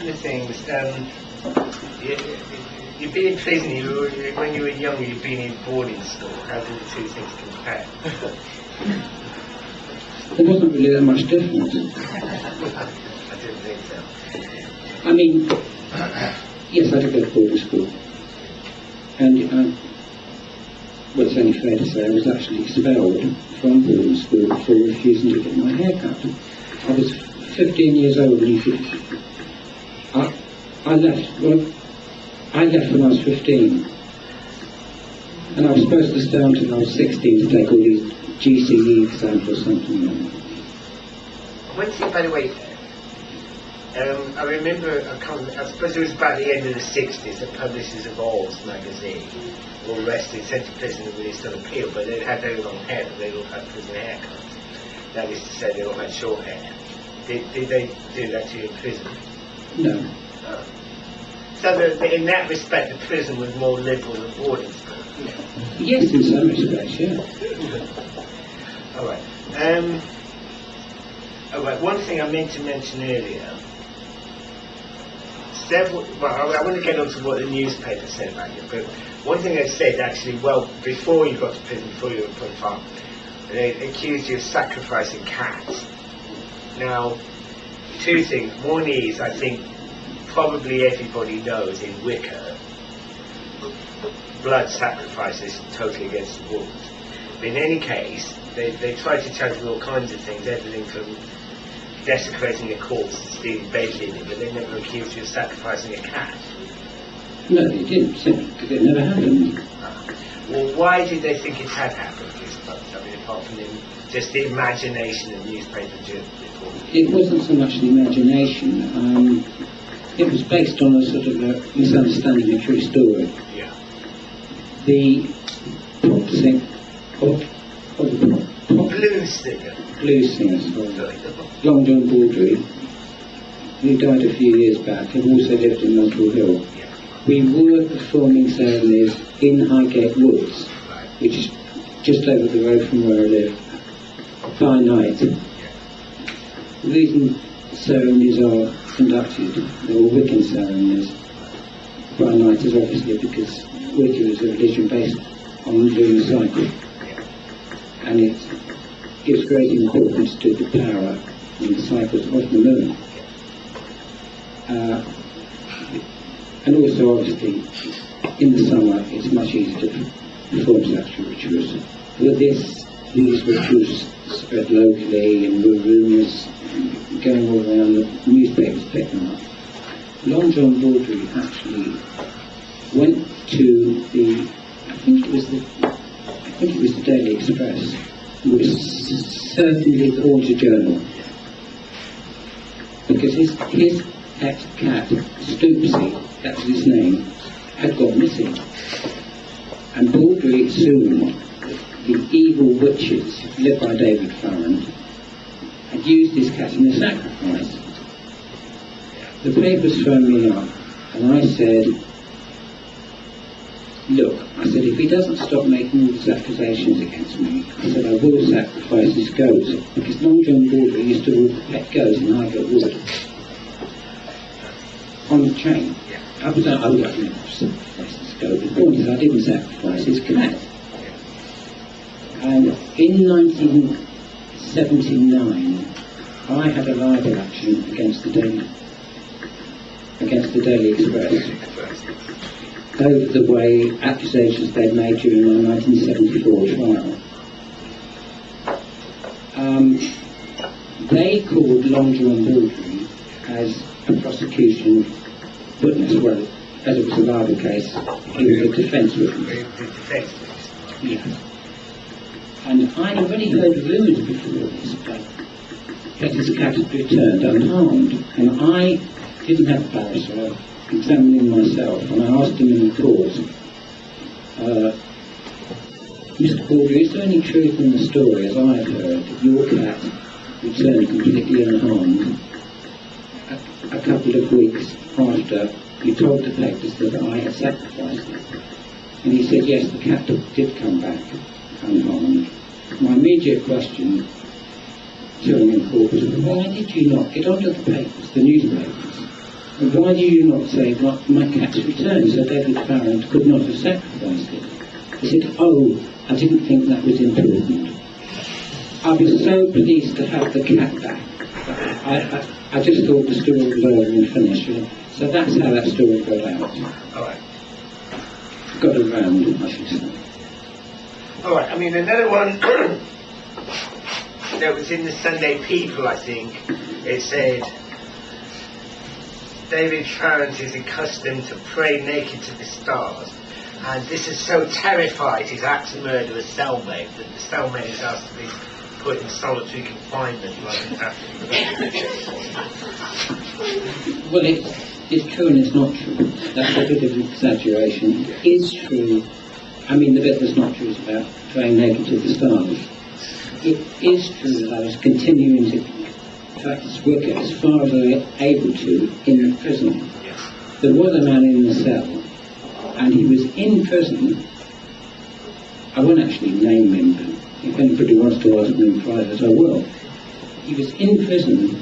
couple of things. You've been in prison, when you were younger, you've been in boarding school. How do the two things compare? There wasn't really that much difference. I didn't think so. I mean, yes, I did go to boarding school. And, well, it's only fair to say I was actually expelled from boarding school for refusing to get my hair cut. I was 15 years old and I left when I was 15. And I was supposed to stay until I was 16 to take all these GCE exams or something. By the way, I remember, I suppose it was about the end of the 60s, the Publishers of Alls magazine were arrested, sent to prison and released on appeal, but they had very long hair, but they all had prison haircuts. That is to say, they all had short hair. Did they do that to you in prison? No. Oh. So in that respect, the prison was more liberal than boarding school? Yes, in some respects, yeah. All right. One thing I meant to mention earlier. I want to get on to what the newspaper said about you, but one thing they said actually, well, before you got to prison, before you were put on farm, they accused you of sacrificing cats. Now, two things. One is, I think, probably everybody knows in Wicca, blood sacrifice is totally against the rules. But in any case, they try to charge you all kinds of things, everything from desecrating a corpse to stealing bed linen, but they never accused you of sacrificing a cat. No, they didn't, simply because it never happened. Well, why did they think it had happened? I mean, apart from just the imagination of newspaper reporting. It wasn't so much the imagination. It was based on a sort of a misunderstanding of a true story. Yeah. The pop singer, blues singer, Long John Baldry, who died a few years back, and also lived in Montreal Hill. Yeah. We were performing ceremonies in Highgate Woods, which is just over the road from where I live, by night. Yeah. The reason ceremonies are conducted, they were Wiccan ceremonies, by night is obviously because Wicca is a religion based on the lunar cycle, and it gives great importance to the power and the cycles of the moon. And also obviously in the summer it's much easier to perform such rituals. With these rituals spread locally and with rumours going all around, the newspapers picking up. Long John Baldry actually went to I think it was the Daily Express, which certainly the Altar Journal, because his ex-cat, Stoopsy, that was his name, had gone missing. And Baldry assumed that the evil witches, led by David Farrant, had used his cat in a sacrifice. The papers phoned me up, and I said, look, I said, if he doesn't stop making all these accusations against me, I said, I will sacrifice his goats, because Long John Baldry used to walk pet goats in Highgate Wood on the train. I was like, oh, I didn't sacrifice his goat. The point is, I didn't sacrifice his cat. And in 1979, I had a libel action against the Daily Express over the way accusations they'd made during my 1974 trial. They called Long John Baldry as a prosecution witness. Well, as it was a libel case, he was a defence witness. Yes. And I'd already heard rumours before this, that his cat had returned unharmed, and I didn't have a barrister. Examining myself, and I asked him in the court, Mr. Baldry, is there any truth in the story, as I had heard, that your cat returned completely unharmed a couple of weeks after you told the papers that I had sacrificed it? And he said, yes, the cat did come back unharmed. My immediate question to him in court was, why did you not get onto the papers, the newspapers, Why do you not say, my cat's returned, so David Farrant could not have sacrificed it? He said, oh, I didn't think that was important. I was so pleased to have the cat back. I just thought the story was over and finished. So that's how that story got out. All right. Got around, I should say. All right, I mean, another one that was in the Sunday People, I think, it said, David Farrant is accustomed to pray naked to the stars, and this has so terrified his axe-murderer cellmate that the cellmate is asked to be put in solitary confinement rather than have to. Well, it's true and it's not true. That's a bit of an exaggeration. It is true. I mean, the bit that's not true is about praying naked to the stars. It is true that I was continuing to practice Wicca as far as I was able to in the prison. There was a man in the cell, and he was in prison. I won't actually name him, but if anybody wants to ask me in private, I will. He was in prison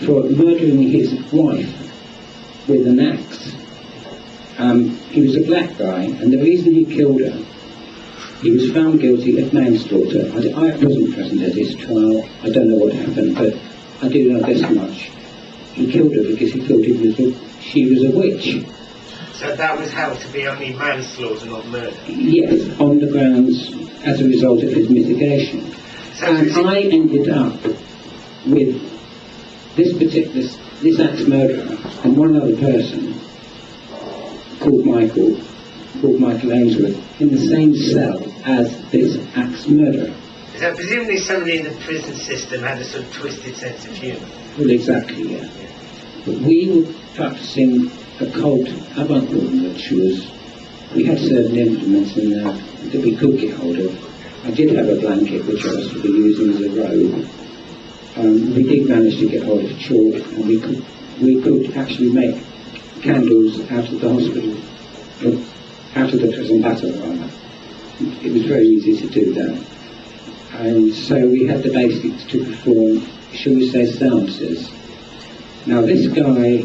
for murdering his wife with an axe. He was a black guy, and the reason he killed her, he was found guilty of manslaughter. I wasn't present at his trial. I don't know what happened, but I do know this much. He killed her because he thought she was a witch. So that was held to be only manslaughter, not murder? Yes, on the grounds as a result of his mitigation. So and I ended up with this axe murderer and one other person called Michael Ainsworth in the same cell as this axe murderer. So presumably somebody in the prison system had a sort of twisted sense of humour. Well, exactly, yeah. But we were practicing occult avant-garde rituals. We had certain implements in there that we could get hold of. I did have a blanket which I was to be using as a robe. We did manage to get hold of chalk, and we could actually make candles out of the hospital, out of the prison battle rather. It was very easy to do that. And so we had the basics to perform, shall we say, seances. Now this guy,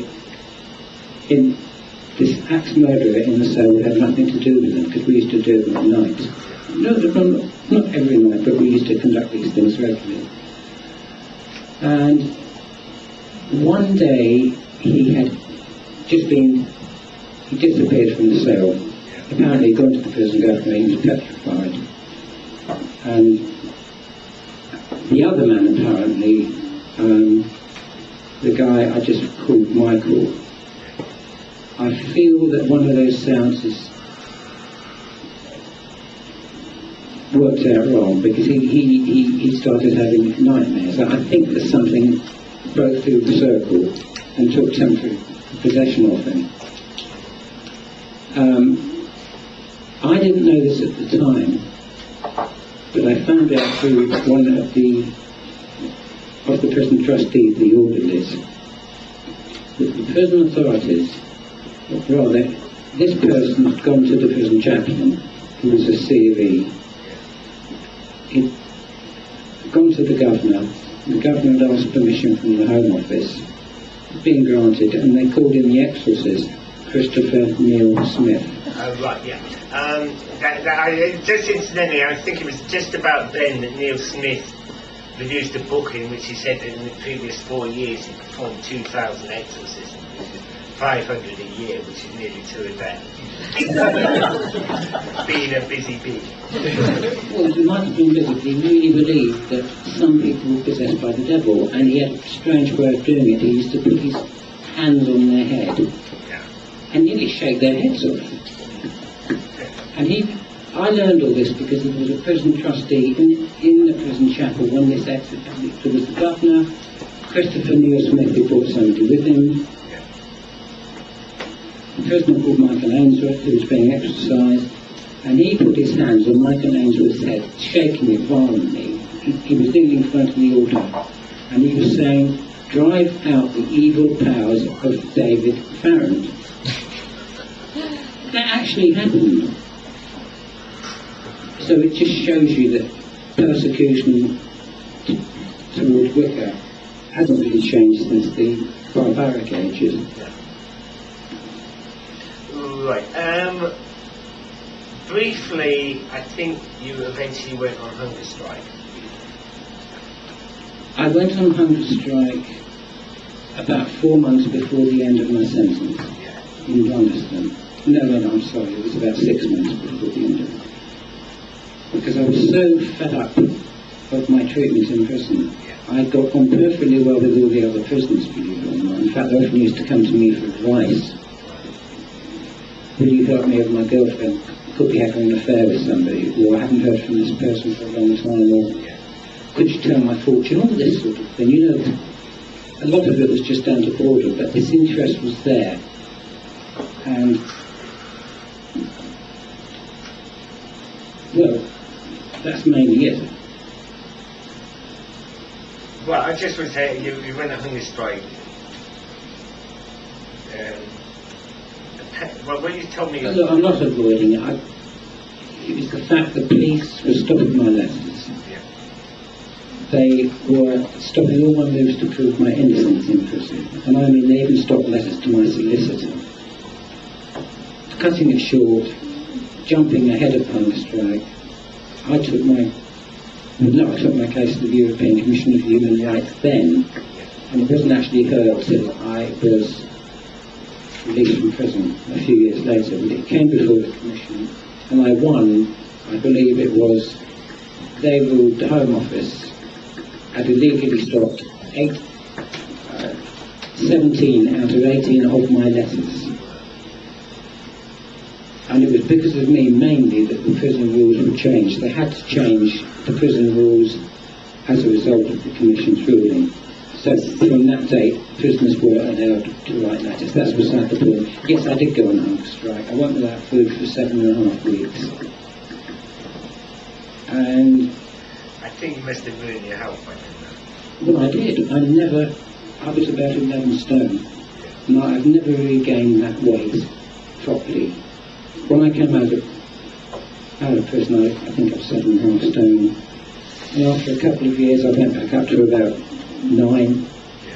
this axe murderer in the cell had nothing to do with them, because we used to do them at night. No, not every night, but we used to conduct these things regularly. And one day he disappeared from the cell. Apparently he'd gone to the prison governor, he was petrified. And the other man apparently, the guy I just called Michael, I feel that one of those seances worked out wrong, because he started having nightmares. I think that something broke through the circle and took temporary possession of him. I didn't know this at the time, but I found out through one of the prison trustees, the orderlies, that the prison authorities, rather, this person had gone to the prison chaplain, who was a CVE. He'd gone to the governor had asked permission from the Home Office, being granted, and they called in the exorcist, Christopher Neil Smith. Right, yeah. Just incidentally, I think it was just about then that Neil Smith produced a book in which he said that in the previous 4 years he performed 2,000 exorcisms, which is 500 a year, which is nearly 2 a day. Being a busy bee. Well, he might have been busy. He really believed that some people were possessed by the devil, and he had a strange way of doing it. He used to put his hands on their head and nearly shake their heads off. And I learned all this because he was a prison trustee in the prison chapel when this executed. There was the governor, Christopher Neil Smith, who brought somebody with him, a prisoner called Michael Ainsworth, who was being exercised, and he put his hands on Michael Ainsworth's head, shaking it violently. He was kneeling in front of the altar, and he was saying, "Drive out the evil powers of David Farrant." That actually happened. So it just shows you that persecution towards Wicca hasn't really changed since the barbaric ages. Yeah. Right. Briefly, I think you eventually went on hunger strike. I went on hunger strike about 4 months before the end of my sentence in London. No, I'm sorry, it was about 6 months before the end of it. Because I was so fed up of my treatment in prison. I got on perfectly well with all the other prisoners, believe it or not. In fact, they often used to come to me for advice. Will you help me with my girlfriend? Could be having an affair with somebody, or I haven't heard from this person for a long time, or could you tell my fortune? All this sort of thing. You know, a lot of it was just down to order, but this interest was there. And, well, that's mainly it. Well, I just would say you went on hunger strike. Well, when you told me... Look, I'm not avoiding it. It was the fact that police were stopping my letters. Yeah. They were stopping all my moves to prove my innocence in prison. And I mean, they even stopped letters to my solicitor. Cutting it short, jumping ahead of hunger strike, I took my case to the European Commission of Human Rights then, and it wasn't actually heard till I was released from prison a few years later, but it came before the Commission, and I won. I believe it was, they ruled the Home Office had illegally stopped 17 out of 18 of my letters. And it was because of me mainly that the prison rules were changed. They had to change the prison rules as a result of the Commission's ruling. So from that date, prisoners were allowed to write letters. That's beside the point. Yes, I did go on hunger strike. I went without food for 7.5 weeks. And I think you must have ruined your health by then. well, I did. I was about 11 stone. And I've never regained that weight properly. When I came out of prison, I think I was 7.5 stone. And after a couple of years, I went back up to about 9,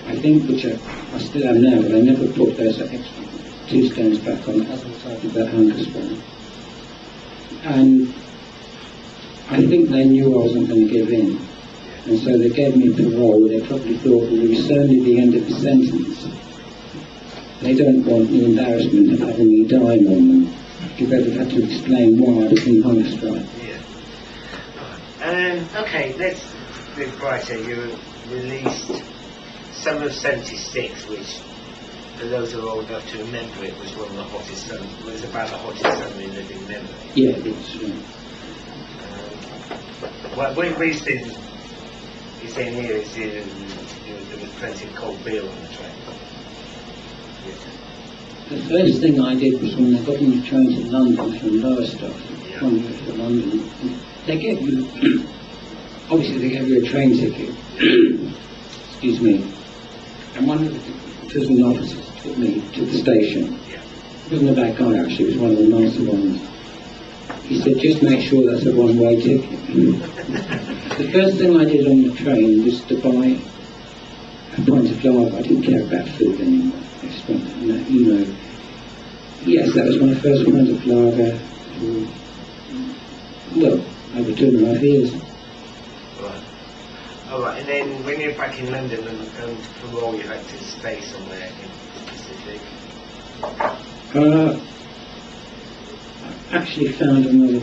I think, which I still am now, but I never put those extra 2 stones back on as a result of that hunger strike. And I think they knew I wasn't going to give in. And so they gave me parole. They probably thought, well, it was only the end of the sentence. They don't want the embarrassment of having me die on them. You better have to explain why I was in hunger strike. Yeah. Okay, let's look brighter. You were released summer of '76, which, for those who are old enough to remember it, was one of the hottest summer. It was about the hottest summer in living memory. Yeah, it was. Well, what you're saying here is there was plenty of cold beer on the train. The first thing I did was when I got on the train to London from Lowestoft, from to London, they gave you, obviously they gave you a train ticket, excuse me, and one of the prison officers took me to the station. He wasn't a bad guy actually, he was one of the nicer ones. He said, just make sure that's a one-way ticket. The first thing I did on the train was to buy a pint of lager. I didn't care about food anymore. You know, yes, that was my first pint of lager for, well, over 2.5 years. Right. All right, and then when you're back in London and parole, you had to stay somewhere in specific? I actually found a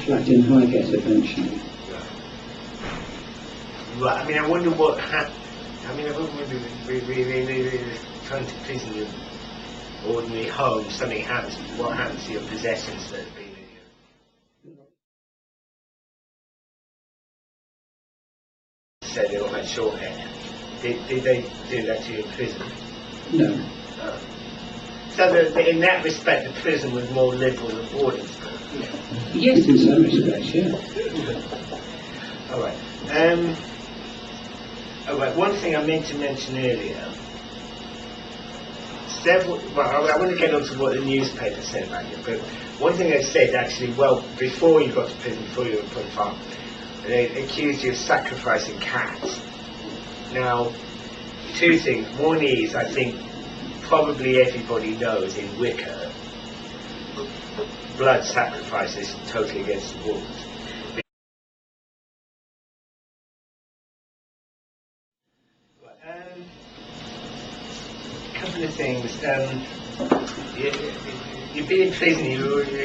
flat in Highgate eventually. Right, I mean, I wonder what happened. I mean, I wouldn't really trying to prison your ordinary home, something happens. What happens to your possessions that have been in you? So they all had short hair. Did they do that to you in prison? No. So in that respect, the prison was more liberal than boarding school. Yes, in some respects, yeah. All right. All right. One thing I meant to mention earlier. I want to get on to what the newspaper said about you, but one thing they said actually, well, before you got to prison, before you were put in farm, they accused you of sacrificing cats. Now, two things. One is, I think, probably everybody knows in Wicca, blood sacrifice is totally against the rules. Couple of things. You've been in prison.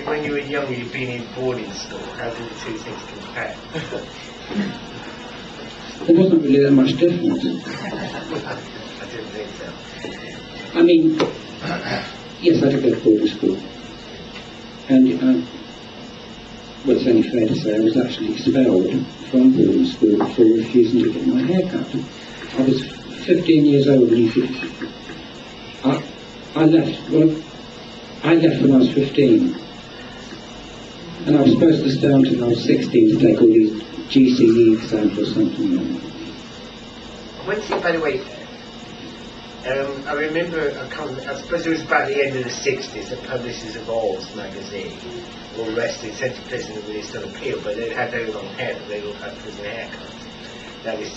When you were young, you've been in boarding school. How do the two things compare? There wasn't really that much difference. I didn't think so. I mean, yes, I did go to boarding school. And, well, it's only fair to say I was actually expelled from boarding school for refusing to get my hair cut. I was 15 years old when I left. Well, I left when I was 15. And I was supposed to stay until I was 16 to take all these GCE exams or something. By the way, I remember, I suppose it was about the end of the 60s, the Publishers of Arms magazine were arrested, sent to prison and released on appeal, but they had very long hair, but they all had prison haircuts. Now this